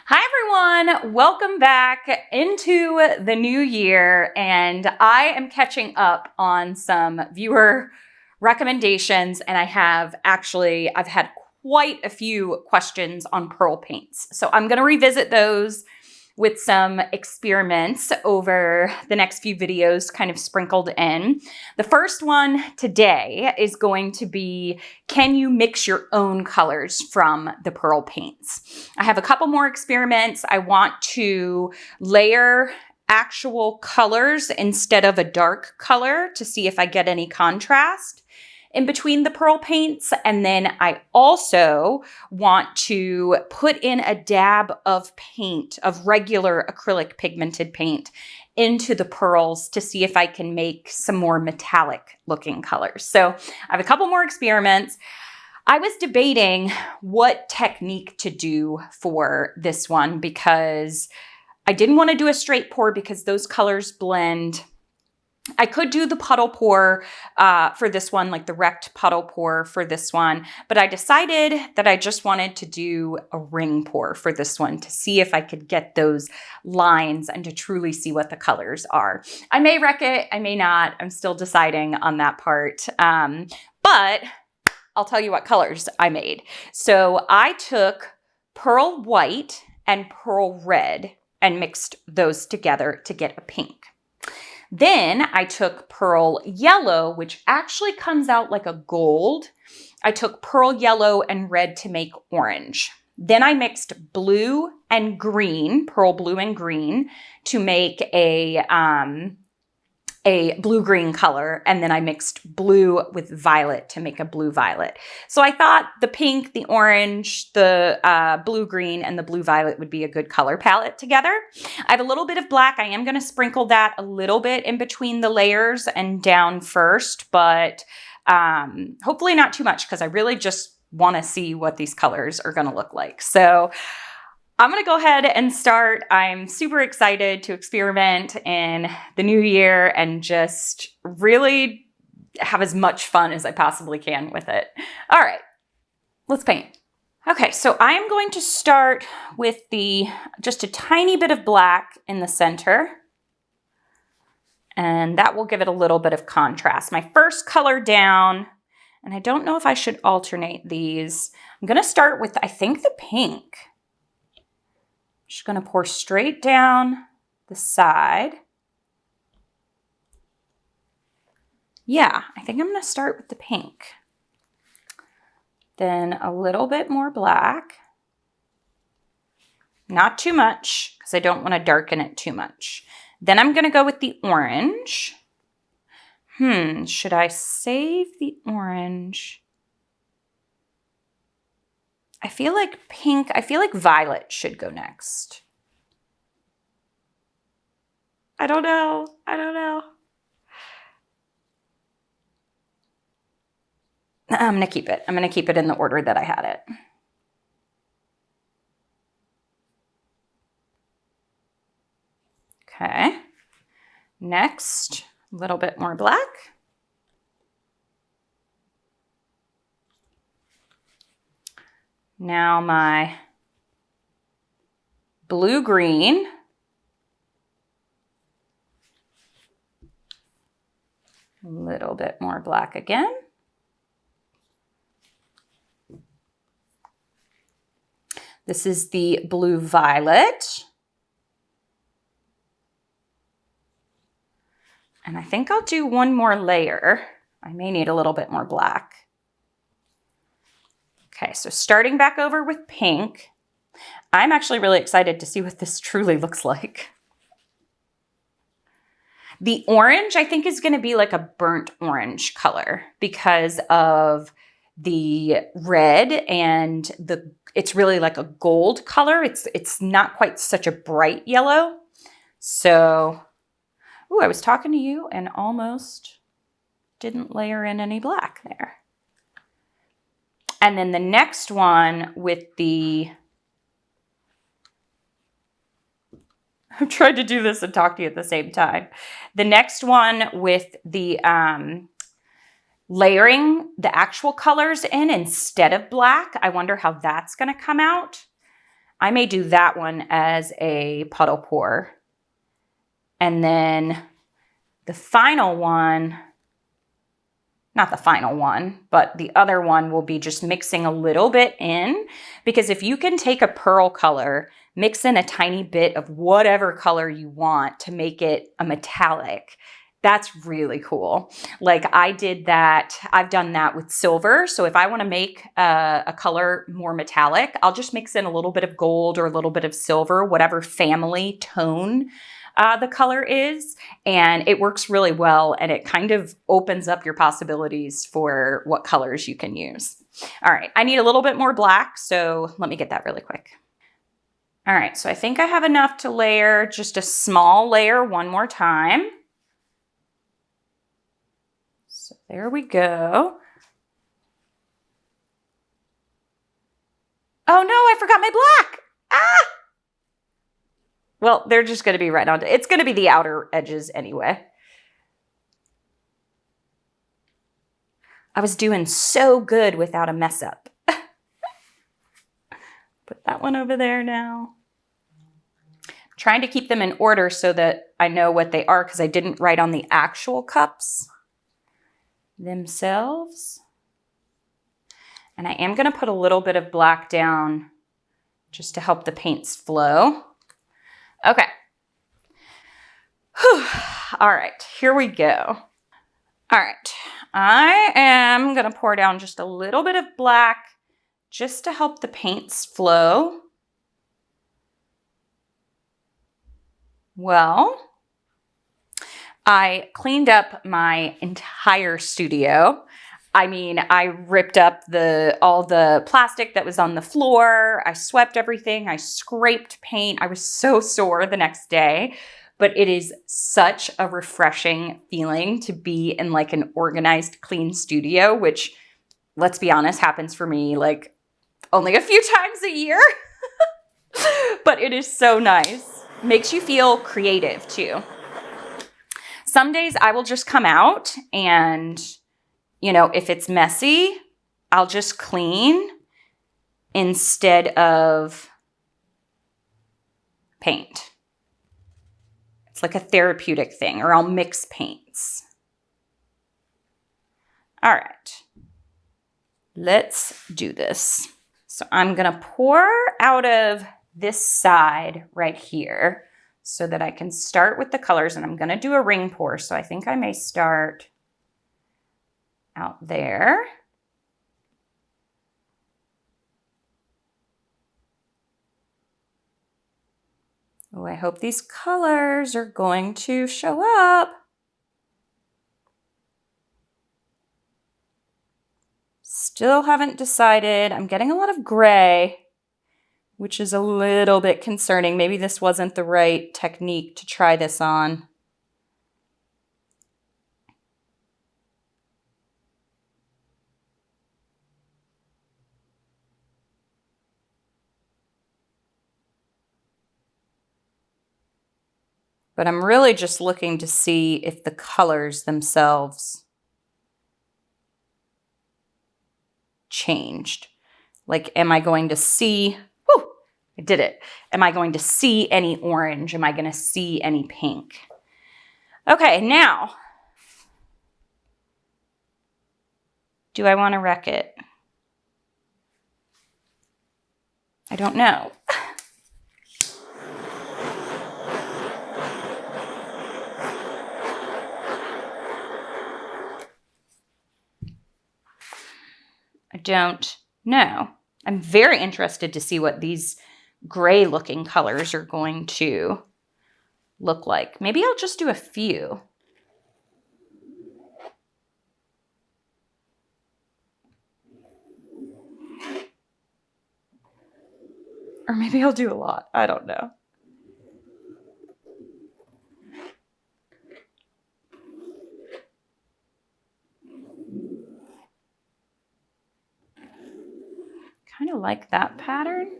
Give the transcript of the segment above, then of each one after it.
Hi everyone, welcome back into the new year, and I am catching up on some viewer recommendations, and I've had quite a few questions on pearl paints. So I'm going to revisit those with some experiments over the next few videos kind of sprinkled in. The first one today is going to be, can you mix your own colors from the pearl paints? I have a couple more experiments. I want to layer actual colors instead of a dark color to see if I get any contrast in between the pearl paints. And then I also want to put in a dab of paint, of regular acrylic pigmented paint, into the pearls to see if I can make some more metallic looking colors. So I have a couple more experiments. I was debating what technique to do for this one because I didn't want to do a straight pour because those colors blend. I could do the puddle pour for this one, like the wrecked puddle pour for this one, but I decided that I just wanted to do a ring pour for this one to see if I could get those lines and to truly see what the colors are. I may wreck it, I may not. I'm still deciding on that part, but I'll tell you what colors I made. So I took pearl white and pearl red and mixed those together to get a pink. Then I took pearl yellow, which actually comes out like a gold. I took pearl yellow and red to make orange. Then I mixed blue and green, pearl blue and green, to make a blue-green color. And then I mixed blue with violet to make a blue-violet. So I thought the pink, the orange, the blue-green, and the blue-violet would be a good color palette together. I have a little bit of black. I am going to sprinkle that a little bit in between the layers and down first, but hopefully not too much because I really just want to see what these colors are going to look like. So I'm going to go ahead and start. I'm super excited to experiment in the new year and just really have as much fun as I possibly can with it. All right, let's paint. Okay, so I am going to start with just a tiny bit of black in the center, and that will give it a little bit of contrast. My first color down, and I don't know if I should alternate these. I'm going to start with, I think, the pink. Just going to pour straight down the side. Yeah, I think I'm going to start with the pink. Then a little bit more black. Not too much, because I don't want to darken it too much. Then I'm going to go with the orange. Should I save the orange? I feel like violet should go next. I don't know. I'm going to keep it. I'm going to keep it in the order that I had it. Okay. Next, a little bit more black. Now my blue-green. A little bit more black again. This is the blue-violet. And I think I'll do one more layer. I may need a little bit more black. Okay, so starting back over with pink, I'm actually really excited to see what this truly looks like. The orange, I think, is going to be like a burnt orange color because of the red and it's really like a gold color. It's not quite such a bright yellow. So, ooh, I was talking to you and almost didn't layer in any black there. And then the next one with I'm trying to do this and talk to you at the same time. The next one with the layering the actual colors in instead of black. I wonder how that's going to come out. I may do that one as a puddle pour. And then the final one, not the final one, but the other one will be just mixing a little bit in, because if you can take a pearl color, mix in a tiny bit of whatever color you want to make it a metallic, that's really cool. Like I did that, I've done that with silver. So if I want to make a color more metallic, I'll just mix in a little bit of gold or a little bit of silver, whatever family tone the color is, and it works really well, and it kind of opens up your possibilities for what colors you can use. All right, I need a little bit more black, so let me get that really quick. All right, so I think I have enough to layer just a small layer one more time. So there we go. Oh no, I forgot my black. Ah! Well, they're just going to be right on. It's going to be the outer edges anyway. I was doing so good without a mess up. Put that one over there now. Trying to keep them in order so that I know what they are, because I didn't write on the actual cups themselves. And I am going to put a little bit of black down just to help the paints flow. Okay. Whew. All right, here we go. All right, I am gonna pour down just a little bit of black just to help the paints flow. Well, I cleaned up my entire studio. I mean, I ripped up all the plastic that was on the floor. I swept everything. I scraped paint. I was so sore the next day, but it is such a refreshing feeling to be in like an organized, clean studio, which, let's be honest, happens for me like only a few times a year, but it is so nice. Makes you feel creative too. Some days I will just come out and, you know, if it's messy, I'll just clean instead of paint. It's like a therapeutic thing, or I'll mix paints. All right, let's do this. So I'm gonna pour out of this side right here so that I can start with the colors, and I'm gonna do a ring pour. So I think I may start out there. Oh, I hope these colors are going to show up. Still haven't decided. I'm getting a lot of gray, which is a little bit concerning. Maybe this wasn't the right technique to try this on. But I'm really just looking to see if the colors themselves changed. Like, am I going to see, whoo, I did it. Am I going to see any orange? Am I going to see any pink? Okay, now, do I want to wreck it? I don't know. I don't know. I'm very interested to see what these gray looking colors are going to look like. Maybe I'll just do a few. Or maybe I'll do a lot. I don't know. Kind of like that pattern.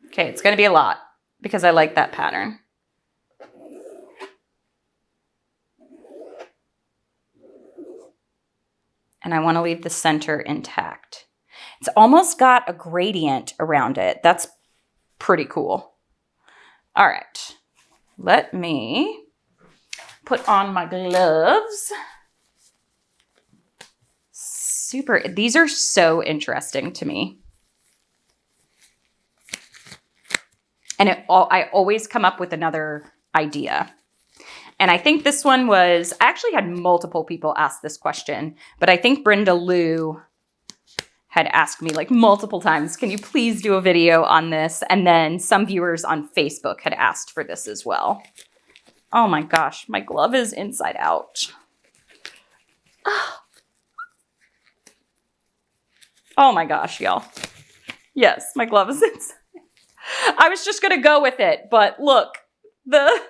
Okay, it's going to be a lot because I like that pattern. And I want to leave the center intact. It's almost got a gradient around it. That's pretty cool. All right, let me put on my gloves. These are so interesting to me. And I always come up with another idea. And I think this one I actually had multiple people ask this question, but I think Brenda Lou had asked me like multiple times, can you please do a video on this? And then some viewers on Facebook had asked for this as well. Oh my gosh, my glove is inside out. Oh my gosh, y'all. Yes, my glove is inside. I was just gonna go with it, but look, the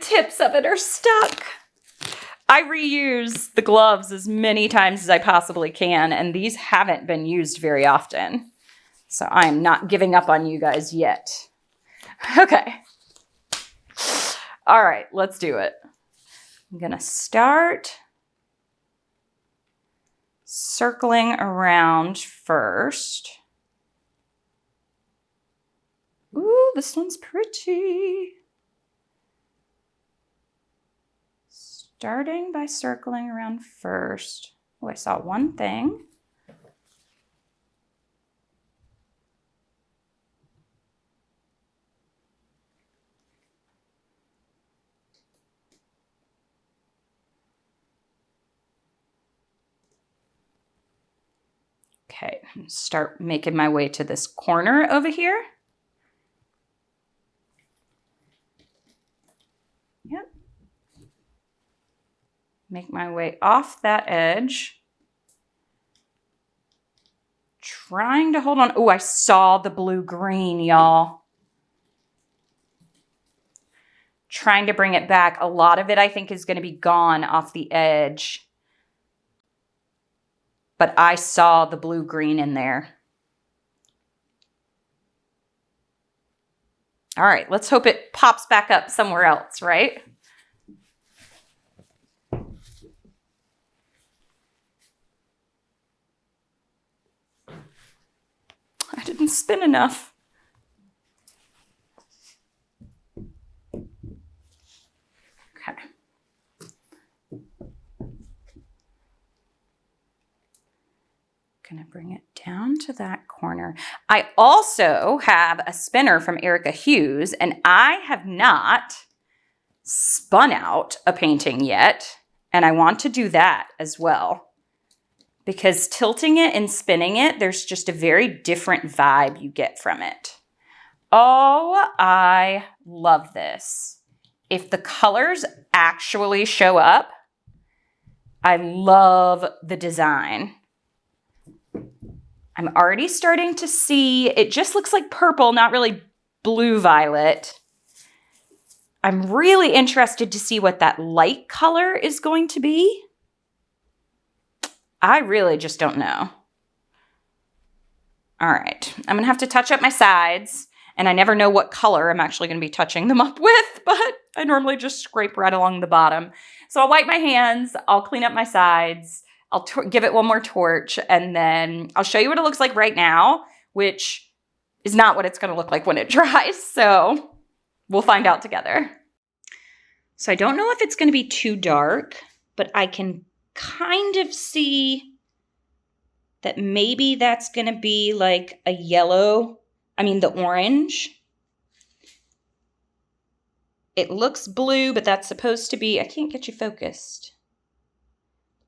tips of it are stuck. I reuse the gloves as many times as I possibly can, and these haven't been used very often. So I'm not giving up on you guys yet. Okay. All right, let's do it. I'm gonna start circling around first. Ooh, this one's pretty. Starting by circling around first. Oh, I saw one thing. Okay, start making my way to this corner over here. Yep. Make my way off that edge. Trying to hold on. Oh, I saw the blue-green, y'all. Trying to bring it back. A lot of it, I think, is going to be gone off the edge. But I saw the blue-green in there. All right, let's hope it pops back up somewhere else, right? I didn't spin enough. Okay. Gonna bring it down to that corner. I also have a spinner from Erica Hughes, and I have not spun out a painting yet, and I want to do that as well. Because tilting it and spinning it, there's just a very different vibe you get from it. Oh, I love this. If the colors actually show up, I love the design. I'm already starting to see, it just looks like purple, not really blue-violet. I'm really interested to see what that light color is going to be. I really just don't know. All right, I'm gonna have to touch up my sides, and I never know what color I'm actually gonna be touching them up with, but I normally just scrape right along the bottom. So I'll wipe my hands, I'll clean up my sides, I'll give it one more torch, and then I'll show you what it looks like right now, which is not what it's gonna look like when it dries, so we'll find out together. So I don't know if it's gonna be too dark, but I can kind of see that maybe that's going to be like a yellow, the orange. It looks blue, but that's supposed to be, I can't get you focused.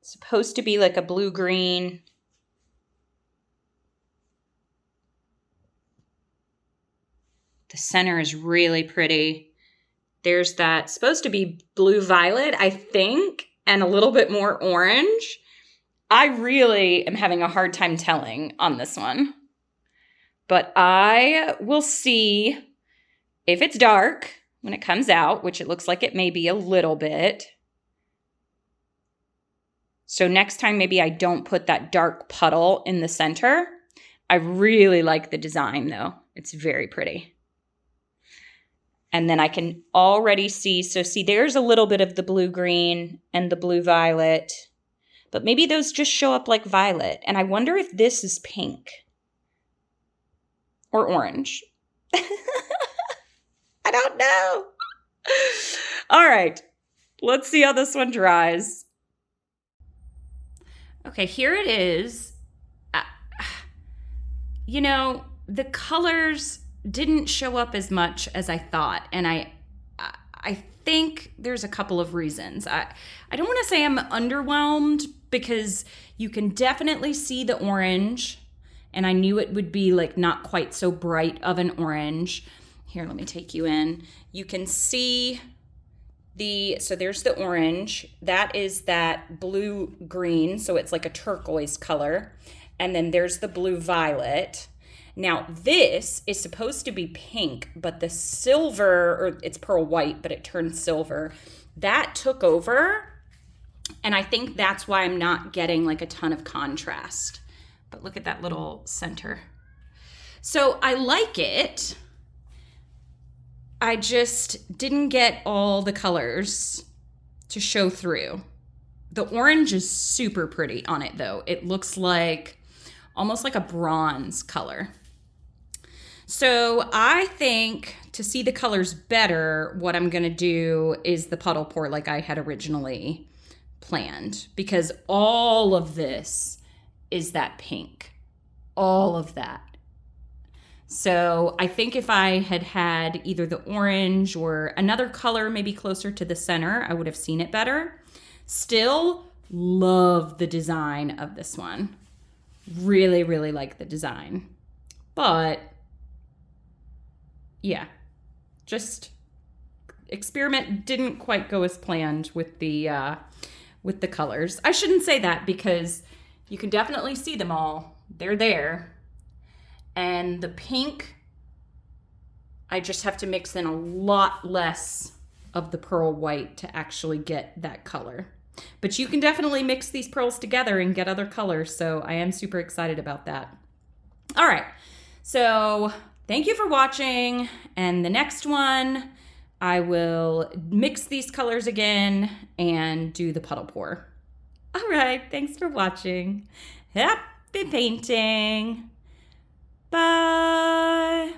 It's supposed to be like a blue-green. The center is really pretty. There's that, supposed to be blue-violet, I think, and a little bit more orange. I really am having a hard time telling on this one. But I will see if it's dark when it comes out, which it looks like it may be a little bit. So next time, maybe I don't put that dark puddle in the center. I really like the design, though. It's very pretty. And then I can already see, so see, there's a little bit of the blue-green and the blue-violet. but maybe those just show up like violet. And I wonder if this is pink or orange. I don't know. All right, let's see how this one dries. Okay, here it is. You know, the colors didn't show up as much as I thought, and I think there's a couple of reasons. I don't want to say I'm underwhelmed because you can definitely see the orange, and I knew it would be like not quite so bright of an orange. Here, let me take you in. You can see so there's the orange. That is that blue green, so it's like a turquoise color. And then there's the blue violet. Now this is supposed to be pink, but the silver, or it's pearl white, but it turned silver, that took over. And I think that's why I'm not getting like a ton of contrast. But look at that little center. So I like it. I just didn't get all the colors to show through. The orange is super pretty on it though. It looks like almost like a bronze color. So I think to see the colors better, what I'm gonna do is the puddle pour like I had originally planned, because all of this is that pink, all of that. So I think if I had had either the orange or another color maybe closer to the center, I would have seen it better. Still love the design of this one. Really, really like the design. But yeah, just experiment didn't quite go as planned with the colors. I shouldn't say that because you can definitely see them all. They're there. And the pink, I just have to mix in a lot less of the pearl white to actually get that color. But you can definitely mix these pearls together and get other colors, so I am super excited about that. All right, so thank you for watching, and the next one, I will mix these colors again and do the puddle pour. All right, thanks for watching. Happy painting. Bye.